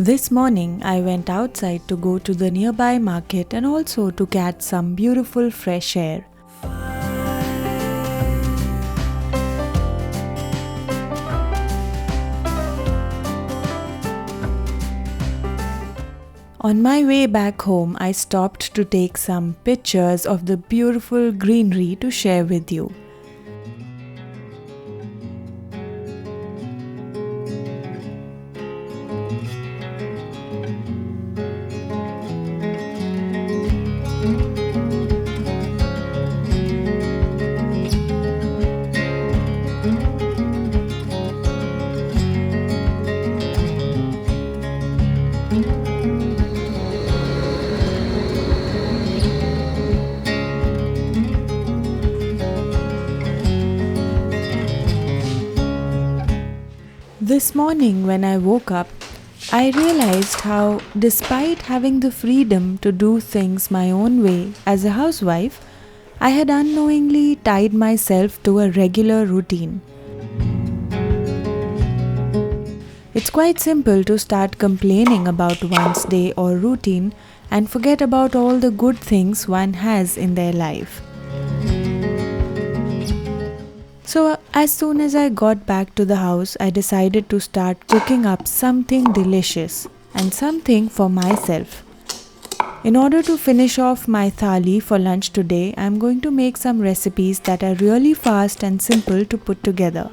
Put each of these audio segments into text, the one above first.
This morning I went outside to go to the nearby market and also to catch some beautiful fresh air. On my way back home, I stopped to take some pictures of the beautiful greenery to share with you. This morning when I woke up, I realized how, despite having the freedom to do things my own way as a housewife, I had unknowingly tied myself to a regular routine. It's quite simple to start complaining about one's day or routine and forget about all the good things one has in their life. So as soon as I got back to the house, I decided to start cooking up something delicious and something for myself. In order to finish off my thali for lunch today, I am going to make some recipes that are really fast and simple to put together.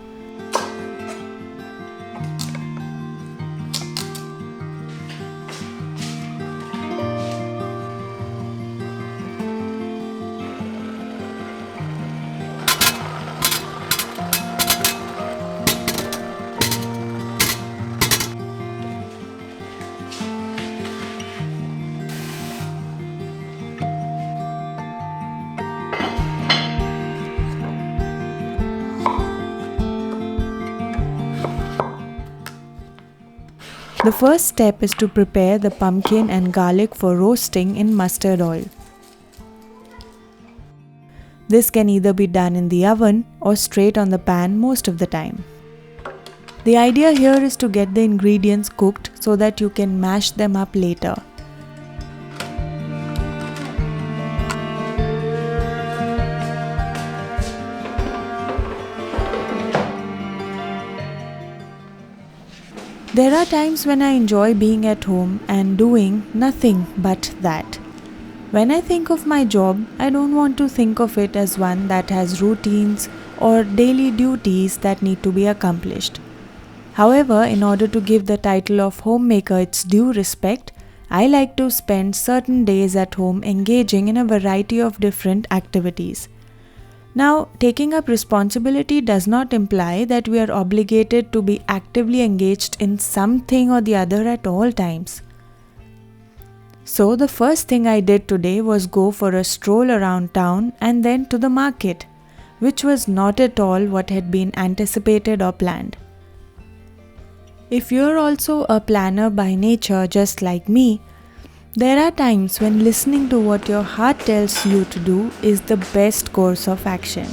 The first step is to prepare the pumpkin and garlic for roasting in mustard oil. This can either be done in the oven or straight on the pan most of the time. The idea here is to get the ingredients cooked so that you can mash them up later. There are times when I enjoy being at home and doing nothing but that. When I think of my job, I don't want to think of it as one that has routines or daily duties that need to be accomplished. However, in order to give the title of homemaker its due respect, I like to spend certain days at home engaging in a variety of different activities. Now, taking up responsibility does not imply that we are obligated to be actively engaged in something or the other at all times. So, the first thing I did today was go for a stroll around town and then to the market, which was not at all what had been anticipated or planned. If you're also a planner by nature just like me, there are times when listening to what your heart tells you to do is the best course of action.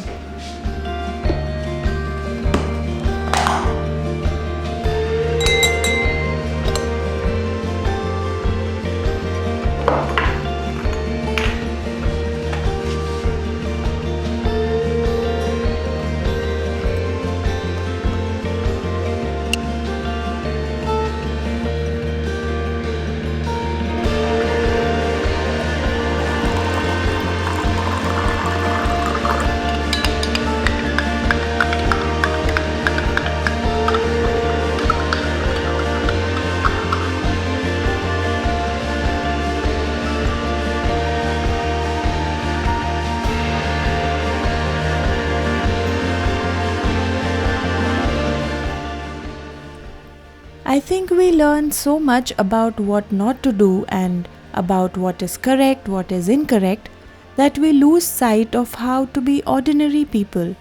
I think we learn so much about what not to do and about what is correct, what is incorrect, that we lose sight of how to be ordinary people.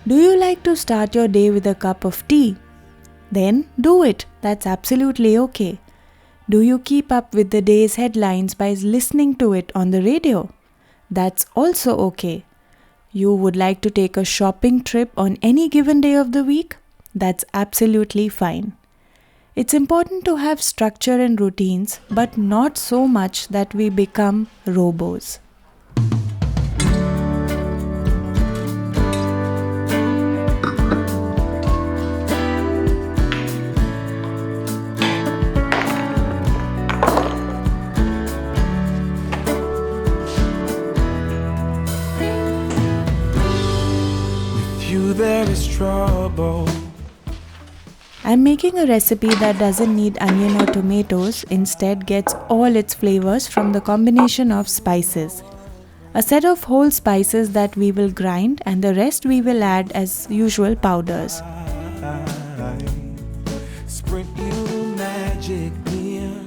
Do you like to start your day with a cup of tea? Then do it. That's absolutely okay. Do you keep up with the day's headlines by listening to it on the radio? That's also okay. You would like to take a shopping trip on any given day of the week? That's absolutely fine. It's important to have structure and routines, but not so much that we become robos. You there is trouble. I'm making a recipe that doesn't need onion or tomatoes, instead gets all its flavors from the combination of spices. A set of whole spices that we will grind and the rest we will add as usual powders. Sprint you magic in.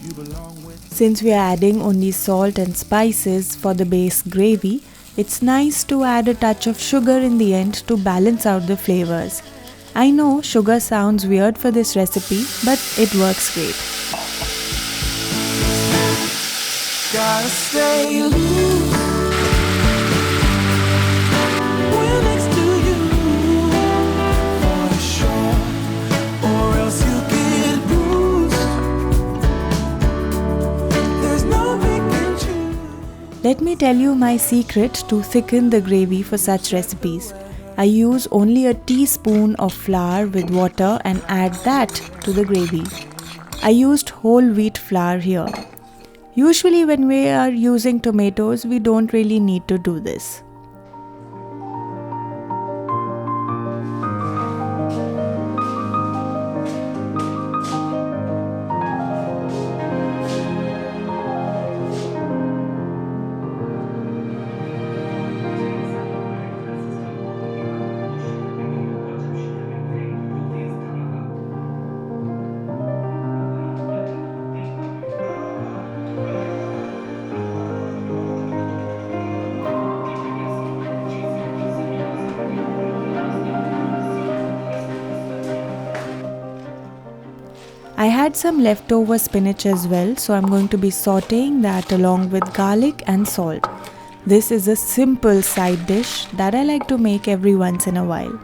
You belong with. Since we are adding only salt and spices for the base gravy, it's nice to add a touch of sugar in the end to balance out the flavors. I know sugar sounds weird for this recipe, but it works great. Gotta stay loose when next to you, for sure, or else you get bruised. There's no making choose. Let me tell you my secret to thicken the gravy for such recipes. I use only a teaspoon of flour with water and add that to the gravy. I used whole wheat flour here. Usually when we are using tomatoes, we don't really need to do this. I had some leftover spinach as well, so I'm going to be sauteing that along with garlic and salt. This is a simple side dish that I like to make every once in a while.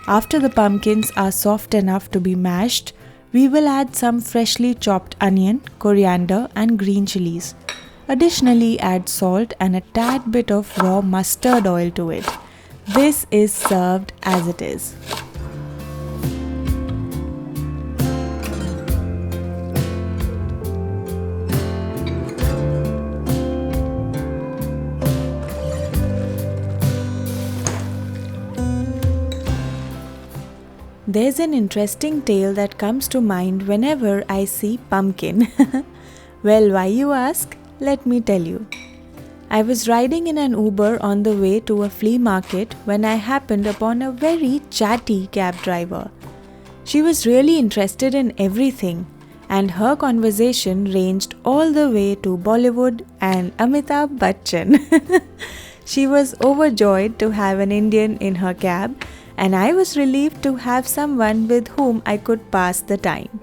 After the pumpkins are soft enough to be mashed, we will add some freshly chopped onion, coriander and green chilies. Additionally, add salt and a tad bit of raw mustard oil to it. This is served as it is. There's an interesting tale that comes to mind whenever I see pumpkin. Well, why you ask? Let me tell you. I was riding in an Uber on the way to a flea market when I happened upon a very chatty cab driver. She was really interested in everything, and her conversation ranged all the way to Bollywood and Amitabh Bachchan. She was overjoyed to have an Indian in her cab, and I was relieved to have someone with whom I could pass the time.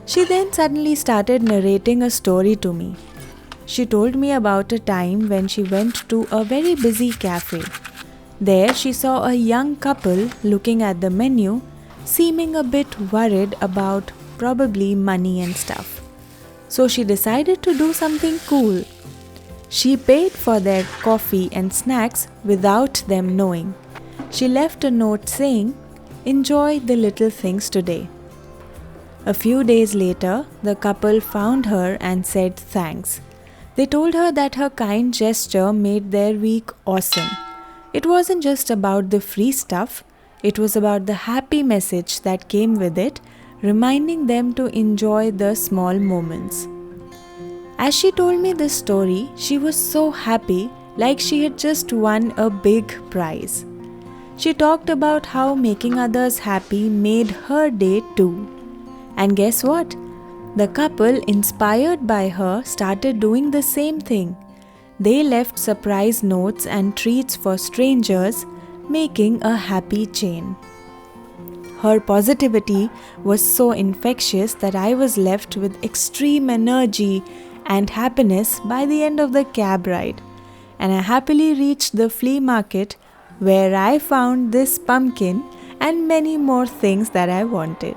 She then suddenly started narrating a story to me. She told me about a time when she went to a very busy cafe. There she saw a young couple looking at the menu, seeming a bit worried about probably money and stuff. So she decided to do something cool. She paid for their coffee and snacks without them knowing. She left a note saying, "Enjoy the little things today." A few days later, the couple found her and said thanks. They told her that her kind gesture made their week awesome. It wasn't just about the free stuff, it was about the happy message that came with it, reminding them to enjoy the small moments. As she told me this story, she was so happy, like she had just won a big prize. She talked about how making others happy made her day too. And guess what? The couple, inspired by her, started doing the same thing. They left surprise notes and treats for strangers, making a happy chain. Her positivity was so infectious that I was left with extreme energy and happiness by the end of the cab ride. And I happily reached the flea market where I found this pumpkin and many more things that I wanted.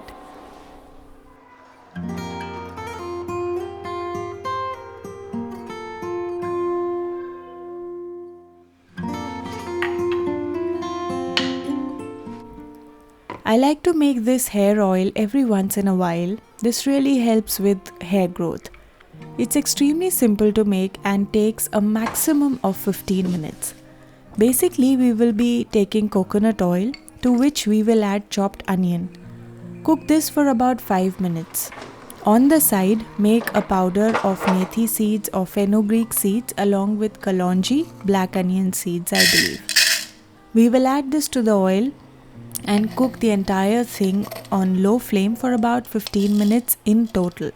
I like to make this hair oil every once in a while. This really helps with hair growth. It's extremely simple to make and takes a maximum of 15 minutes. Basically, we will be taking coconut oil, to which we will add chopped onion. Cook this for about 5 minutes. On the side, make a powder of methi seeds or fenugreek seeds along with kalonji, black onion seeds, I believe. We will add this to the oil and cook the entire thing on low flame for about 15 minutes in total.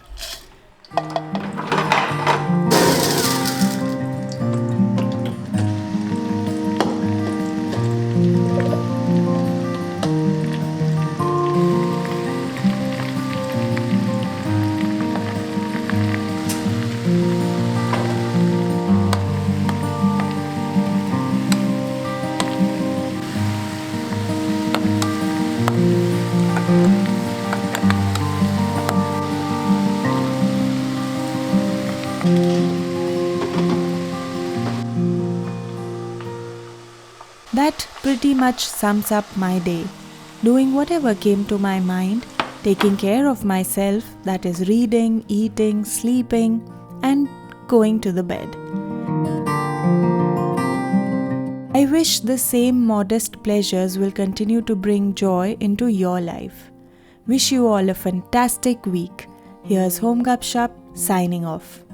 That pretty much sums up my day. Doing whatever came to my mind, taking care of myself, that is reading, eating, sleeping, and going to the bed. I wish the same modest pleasures will continue to bring joy into your life. Wish you all a fantastic week. Here's Home Gupshup signing off.